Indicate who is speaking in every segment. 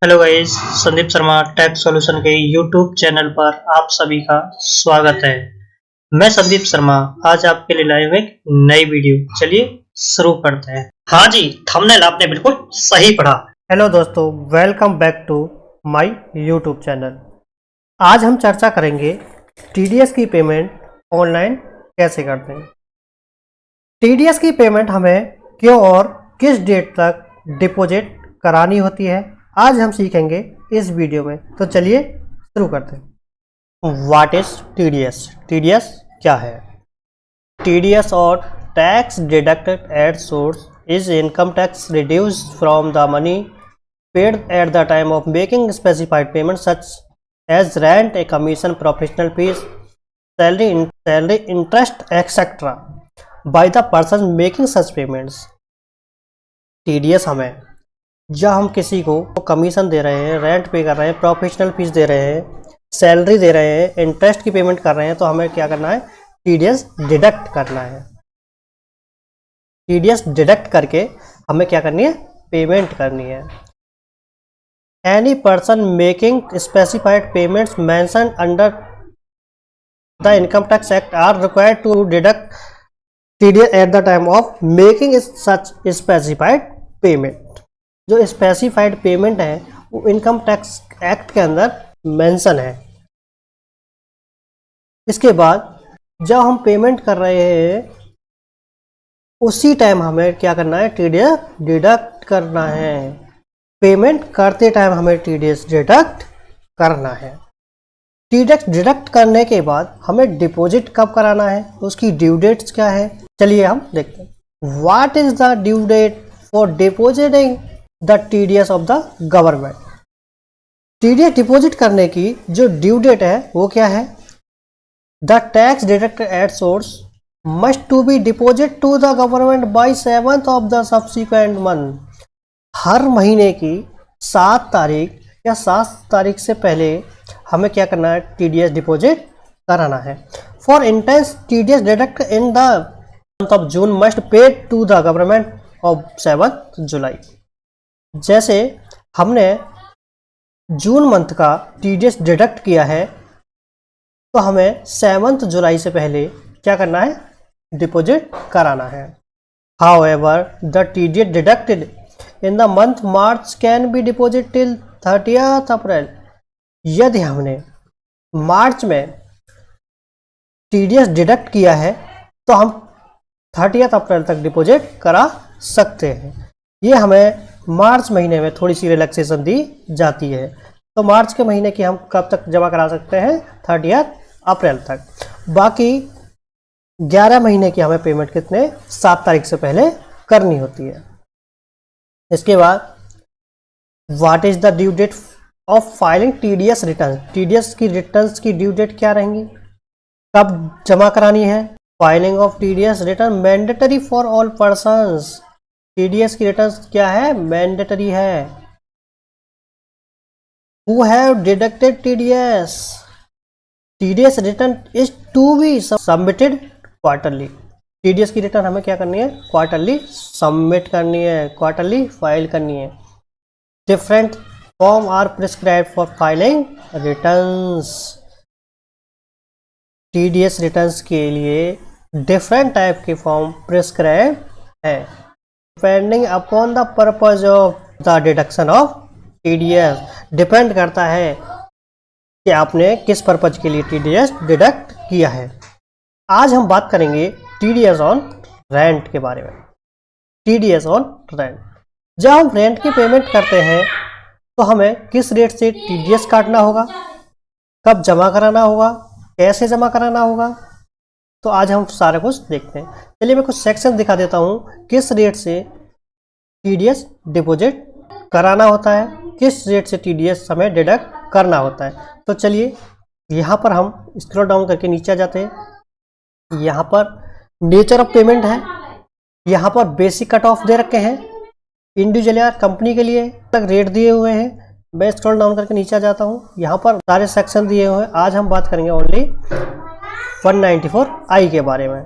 Speaker 1: Hello guys, Sandeep Sharma tax solution के YouTube channel पर आप सभी का स्वागत है। मैं संदीप शर्मा आज आपके लिए लाए हुए एक नई वीडियो। चलिए शुरू करते हैं। हाँ जी, थंबनेल आपने बिल्कुल सही पढ़ा। हेलो दोस्तों, welcome back to my YouTube channel. आज हम चर्चा करेंगे टीडीएस की पेमेंट ऑनलाइन कैसे करते हैं। टीडीएस की पेमेंट हमें क्यों और किस डेट तक डिपॉजिट करानी होती है, आज हम सीखेंगे इस वीडियो में। तो चलिए शुरू करते हैं। What is TDS? टीडीएस क्या है? टीडीएस और tax deducted at source is income tax reduced from the money paid at the time of making specified payment such as rent, a commission, professional fees, salary, interest etcetera by the person making such payments. TDS हमें जब हम किसी को commission दे रहे हैं, rent पे कर रहे हैं, प्रोफेशनल फीस दे रहे हैं, सैलरी दे रहे हैं, इंटरेस्ट की पेमेंट कर रहे हैं, तो हमें क्या करना है? टीडीएस डिडक्ट करना है। टीडीएस डिडक्ट करके हमें क्या करनी है? पेमेंट करनी है। Any person making specified payments mentioned under the income tax act are required to deduct TDS at the time of making such specified payment. जो स्पेसिफाइड पेमेंट है वो इनकम टैक्स एक्ट के अंदर मेंशन है। इसके बाद जब हम पेमेंट कर रहे हैं उसी टाइम हमें क्या करना है? टीडीएस डिडक्ट करना है। पेमेंट करते टाइम हमें टीडीएस डिडक्ट करना है। टीडीएस डिडक्ट करने के बाद हमें डिपॉजिट कब कराना है, उसकी ड्यू डेट्स क्या है, चलिए हम देखते हैं। What is the due date for depositing the TDS of the government? TDS deposit करने की जो ड्यू डेट है वो क्या है? The tax deducted at source must to be deposit to the government by 7th of the subsequent month. हर महीने की 7 तारीख या 7 तारीख से पहले हमें क्या करना है? टीडीएस डिपॉजिट कराना है। For instance TDS deduct in the month of June must paid to the government of 7th July. जैसे हमने जून मंथ का टीडीएस डिडक्ट किया है तो हमें 7 जुलाई से पहले क्या करना है? डिपॉजिट कराना है। However the TDS deducted in the month March can be deposit till 30th अप्रैल। यदि हमने मार्च में टीडीएस डिडक्ट किया है तो हम 30th अप्रैल तक डिपॉजिट करा सकते हैं। ये हमें मार्च महीने में थोड़ी सी रिलैक्सेशन दी जाती है। तो मार्च के महीने की हम कब तक जमा करा सकते हैं? 30th अप्रैल तक। बाकी 11 महीने की हमें पेमेंट कितने? 7 तारीख से पहले करनी होती है। इसके बाद what is the due date of filing TDS return? TDS की रिटर्न्स की ड्यू डेट क्या रहेंगी? कब जमा करानी है? Filing of TDS return mandatory for all persons. TDS की रिटर्न्स क्या है? मैंडेटरी है। Who have deducted TDS? TDS return is to be submitted quarterly. TDS की रिटर्न हमें क्या करनी है? क्वार्टरली सबमिट करनी है, क्वार्टरली फाइल करनी है। Different form are prescribed for filing returns. TDS returns के लिए डिफरेंट टाइप के फॉर्म प्रिस्क्राइब है depending upon the purpose of the deduction of TDS. Depend करता है कि आपने किस पर्पज के लिए टीडीएस डिडक्ट किया है। आज हम बात करेंगे टीडीएस ऑन रेंट के बारे में। टीडीएस ऑन रेंट, जब हम रेंट की पेमेंट करते हैं तो हमें किस रेट से टीडीएस काटना होगा, कब जमा कराना होगा, कैसे जमा कराना होगा, तो आज हम सारे कुछ देखते हैं। चलिए मैं कुछ सेक्शन दिखा देता हूँ किस रेट से टीडीएस डिपॉजिट कराना होता है, किस रेट से टीडीएस हमें डिडक्ट करना होता है। तो चलिए यहाँ पर हम स्क्रॉल डाउन करके नीचे आ जाते हैं। यहाँ पर नेचर ऑफ पेमेंट है, यहाँ पर बेसिक कट ऑफ दे रखे हैं, इंडिविजुअल या कंपनी के लिए तक रेट दिए हुए हैं। मैं स्क्रॉल डाउन करके नीचे आ जाता हूँ, यहाँ पर सारे सेक्शन दिए हुए हैं। आज हम बात करेंगे ओनली 194I के बारे में।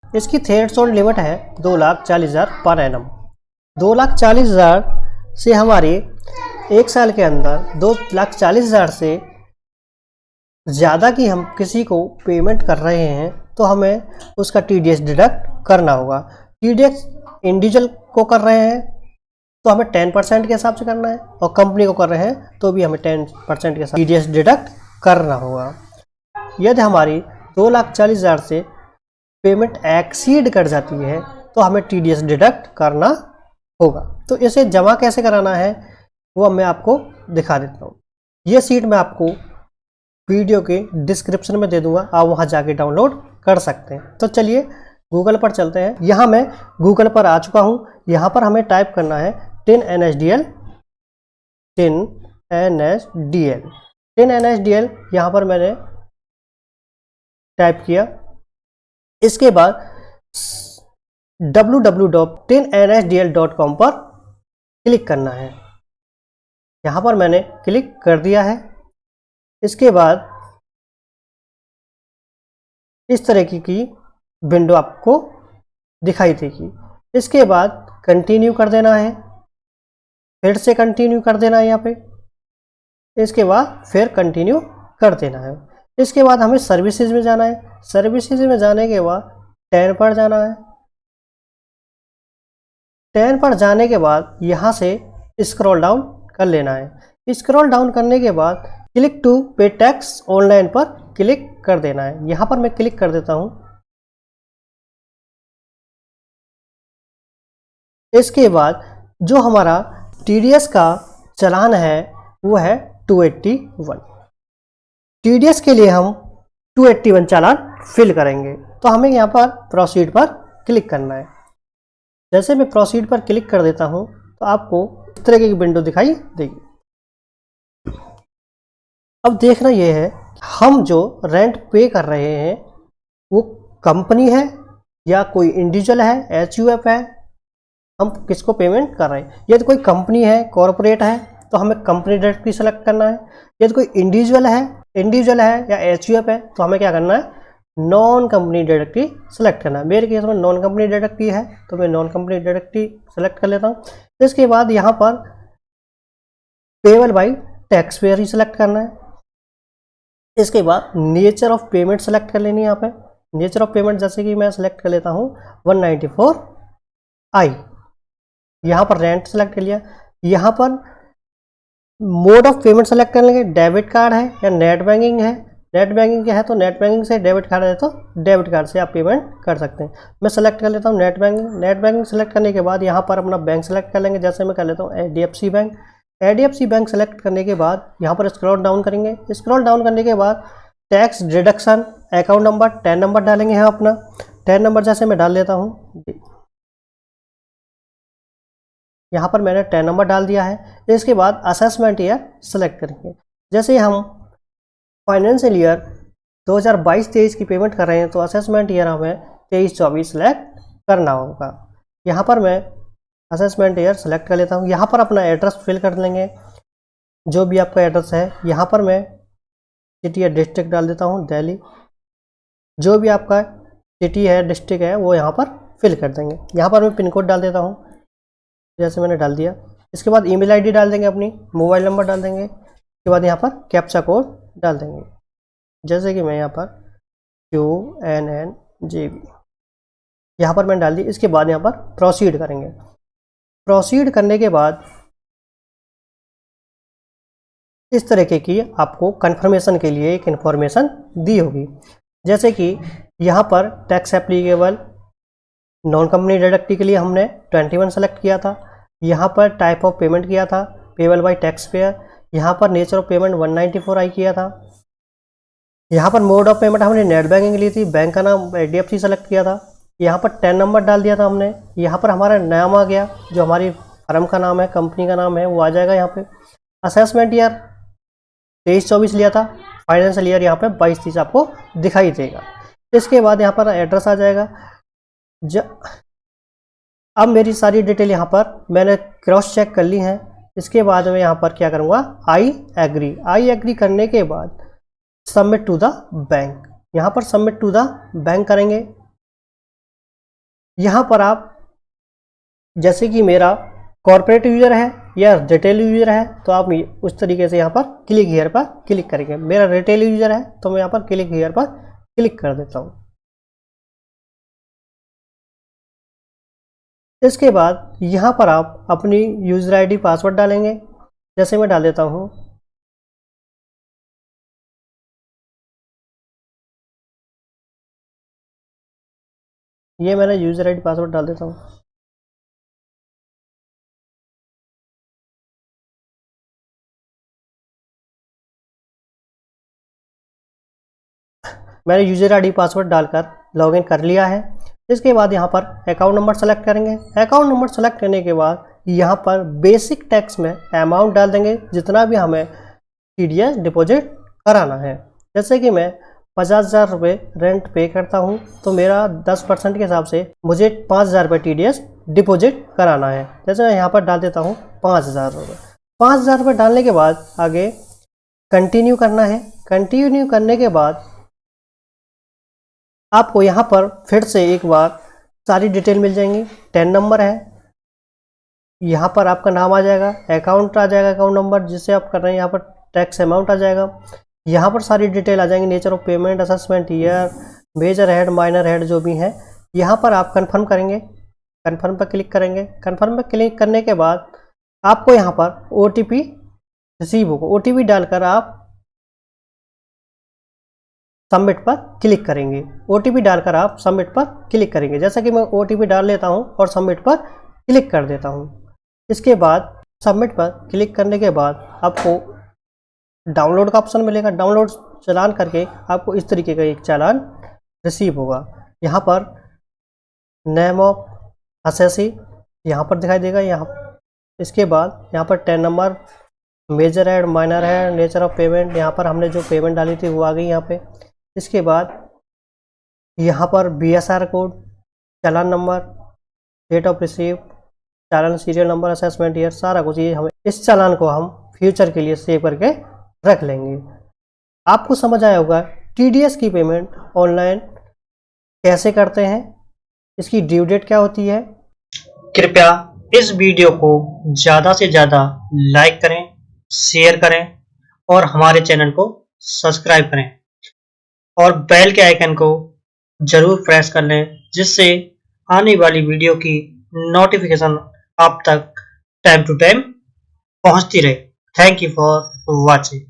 Speaker 1: इसकी थ्रेशोल्ड लिमिट है 2,40,000 पर एनम। 2,40,000 से हमारी 1 साल के अंदर 2,40,000 से ज़्यादा की हम किसी को पेमेंट कर रहे हैं तो हमें उसका TDS डिडक्ट करना होगा। TDS इंडिविजुअल को कर रहे हैं तो हमें 10% के हिसाब से करना है, और कंपनी को कर रहे हैं तो भी हमें 10% के साथ TDS डिडक्ट करना होगा। यदि हमारी 2,40,000 से पेमेंट एक्सीड कर जाती है तो हमें TDS डिडक्ट करना होगा। तो इसे जमा कैसे कराना है वो मैं आपको दिखा देता हूँ। ये सीट मैं आपको वीडियो के डिस्क्रिप्शन में दे दूंगा, आप वहाँ जाके डाउनलोड कर सकते हैं। तो चलिए गूगल पर चलते हैं। यहाँ मैं गूगल पर आ चुका हूँ। यहाँ पर हमें टाइप करना है 10 NSDL 10 NSDL 10 NSDL। यहाँ पर मैंने टाइप किया। इसके बाद www.10nsdl.com पर क्लिक करना है। यहाँ पर मैंने क्लिक कर दिया है। इसके बाद इस तरह की विंडो आपको दिखाई देगी। इसके बाद कंटिन्यू कर देना है, फिर से कंटिन्यू कर देना है यहाँ पे। इसके बाद फिर कंटिन्यू कर देना है। इसके बाद हमें सर्विसेज में जाना है। सर्विसेज में जाने के बाद 10 पर जाना है। 10 पर जाने के बाद यहाँ से स्क्रॉल डाउन कर लेना है। स्क्रॉल डाउन करने के बाद क्लिक टू पे टैक्स ऑनलाइन पर क्लिक कर देना है। यहाँ पर मैं क्लिक कर देता हूँ। इसके बाद जो हमारा TDS का चालान है वो है 281। TDS के लिए हम 281 चालान फिल करेंगे। तो हमें यहाँ पर प्रोसीड पर क्लिक करना है। जैसे मैं प्रोसीड पर क्लिक कर देता हूँ तो आपको इस तरह की विंडो दिखाई देगी। अब देखना यह है हम जो रेंट पे कर रहे हैं वो कंपनी है या कोई इंडिविजुअल है, HUF है, हम किसको पेमेंट कर रहे हैं। यदि कोई कंपनी है, कॉरपोरेट है तो हमें कंपनी डायरेक्टली सेलेक्ट करना है। यदि कोई इंडिविजुअल है या HUF है तो हमें क्या करना है, नॉन कंपनी डायरेक्टरी सेलेक्ट करना है। मेरे केस में नॉन कंपनी डायरेक्टरी है तो मैं नॉन कंपनी डायरेक्टरी सेलेक्ट कर लेता हूँ। इसके बाद यहाँ पर payable by tax payer he select करना है। इसके बाद नेचर ऑफ पेमेंट सेलेक्ट कर लेनी है। यहाँ पे नेचर ऑफ पेमेंट जैसे कि मैं सेलेक्ट कर लेता हूँ 194I। यहाँ पर रेंट सेलेक्ट कर लिया। यहाँ पर मोड ऑफ पेमेंट सेलेक्ट कर लेंगे, डेबिट कार्ड है या नेट बैंकिंग है। नेट बैंकिंग है तो नेट बैंकिंग से, डेबिट कार्ड है तो डेबिट कार्ड से आप पेमेंट कर सकते हैं। मैं सेलेक्ट कर लेता हूँ net banking. Net banking select करने के बाद यहाँ पर अपना बैंक सेलेक्ट कर लेंगे। जैसे मैं कर लेता हूँ HDFC bank. HDFC bank select करने के बाद यहाँ पर स्क्रॉल डाउन करेंगे। स्क्रॉल डाउन करने के बाद tax deduction account number 10 number डालेंगे। यहाँ अपना 10 नंबर जैसे मैं डाल लेता हूँ। यहाँ पर मैंने 10 नंबर डाल दिया है। इसके बाद असेसमेंट ईयर सेलेक्ट करेंगे। जैसे हम फाइनेंशियल ईयर 2022-23 की पेमेंट कर रहे हैं तो असेसमेंट ईयर हमें 23-24 सेलेक्ट करना होगा। यहाँ पर मैं असेसमेंट ईयर सेलेक्ट कर लेता हूँ। यहाँ पर अपना एड्रेस फिल कर लेंगे, जो भी आपका एड्रेस है। यहाँ पर मैं सिटी या डिस्ट्रिक्ट डाल देता हूँ दिल्ली। जो भी आपका सिटी है, डिस्ट्रिक्ट है, वो यहाँ पर फिल कर देंगे। यहाँ पर मैं पिन कोड डाल देता हूँ जैसे मैंने डाल दिया। इसके बाद ईमेल आईडी डाल देंगे, अपनी मोबाइल नंबर डाल देंगे। इसके बाद यहाँ पर कैप्चा कोड डाल देंगे, जैसे कि मैं यहाँ पर QNNJB यहाँ पर मैंने डाल दी। इसके बाद यहाँ पर प्रोसीड करेंगे। प्रोसीड करने के बाद इस तरीके की आपको कंफर्मेशन के लिए एक इन्फॉर्मेशन दी होगी, जैसे कि यहाँ पर tax applicable non company directory के लिए हमने 21 सेलेक्ट किया था। यहाँ पर टाइप ऑफ पेमेंट किया था पेबल बाय टैक्स पेयर। यहाँ पर नेचर ऑफ पेमेंट 194I किया था। यहाँ पर मोड ऑफ पेमेंट हमने नेट बैंकिंग ली थी, बैंक का नाम HDFC सेलेक्ट किया था। यहाँ पर 10 नंबर डाल दिया था हमने। यहाँ पर हमारा नाम आ गया, जो हमारी फर्म का नाम है, कंपनी का नाम है, वो आ जाएगा यहाँ पे। असेसमेंट ईयर 23-24 लिया था। फाइनेंशियल ईयर यहाँ पे 22-23 आपको दिखाई देगा। इसके बाद यहाँ पर एड्रेस आ जाएगा। अब मेरी सारी डिटेल यहाँ पर मैंने क्रॉस चेक कर ली हैं। इसके बाद मैं यहाँ पर क्या करूँगा, आई एग्री करने के बाद सबमिट टू द बैंक, यहाँ पर सबमिट टू द बैंक करेंगे। यहाँ पर आप जैसे कि मेरा कॉर्पोरेट यूजर है या रिटेल यूजर है तो आप उस तरीके से यहाँ पर क्लिक हियर पर क्लिक करेंगे। मेरा रिटेल यूजर है तो मैं यहाँ पर क्लिक हियर पर क्लिक कर देता हूँ। इसके बाद यहाँ पर आप अपनी यूजर आईडी पासवर्ड डालेंगे। जैसे मैं डाल देता हूँ, ये मैंने यूजर आईडी पासवर्ड डाल देता हूँ। मैंने यूजर आईडी पासवर्ड डालकर लॉगिन कर लिया है। इसके बाद यहाँ पर अकाउंट नंबर सेलेक्ट करेंगे। अकाउंट नंबर सेलेक्ट करने के बाद यहाँ पर बेसिक टैक्स में अमाउंट डाल देंगे जितना भी हमें टीडीएस डिपॉजिट कराना है। जैसे कि मैं 50,000 रुपये रेंट पे करता हूँ तो मेरा 10% के हिसाब से मुझे 5,000 रुपये टीडीएस डिपॉजिट कराना है। जैसे मैं यहाँ पर डाल देता हूँ 5,000 रुपये। 5,000 रुपये डालने के बाद आगे कंटिन्यू करना है। कंटिन्यू करने के बाद आपको यहाँ पर फिर से एक बार सारी डिटेल मिल जाएंगी। 10 नंबर है, यहाँ पर आपका नाम आ जाएगा, अकाउंट आ जाएगा, अकाउंट नंबर जिससे आप कर रहे हैं, यहाँ पर टैक्स अमाउंट आ जाएगा, यहाँ पर सारी डिटेल आ जाएंगी, nature of payment, assessment year, major head, minor head जो भी हैं। यहाँ पर आप कंफर्म करेंगे, कंफर्म पर क्लिक करेंगे। कंफर्म पर क्लिक करने के बाद आपको यहाँ पर OTP रिसीव होगा। OTP डालकर आप सबमिट पर क्लिक करेंगे। OTP डालकर आप सबमिट पर क्लिक करेंगे। जैसा कि मैं OTP डाल लेता हूँ और सबमिट पर क्लिक कर देता हूँ। इसके बाद सबमिट पर क्लिक करने के बाद आपको डाउनलोड का ऑप्शन मिलेगा। डाउनलोड चालान करके आपको इस तरीके का एक चालान रिसीव होगा। यहाँ पर नेम ऑफ असेसी यहाँ पर दिखाई देगा। इसके बाद यहाँ पर 10 number, major head, minor head, nature of payment, यहाँ पर हमने जो पेमेंट डाली थी वो आ गई यहाँ पे। इसके बाद यहाँ पर BSR code, challan number, date of receive, challan serial number, assessment year, सारा कुछ ये हमें इस चालान को हम फ्यूचर के लिए सेव करके रख लेंगे। आपको समझ आया होगा TDS की पेमेंट ऑनलाइन कैसे करते हैं, इसकी ड्यू डेट क्या होती है।
Speaker 2: कृपया इस वीडियो को ज़्यादा से ज़्यादा लाइक करें, शेयर करें और हमारे चैनल को सब्सक्राइब करें और बेल के आइकन को जरूर प्रेस कर लें जिससे आने वाली वीडियो की नोटिफिकेशन आप तक टाइम टू टाइम पहुंचती रहे। Thank you for watching.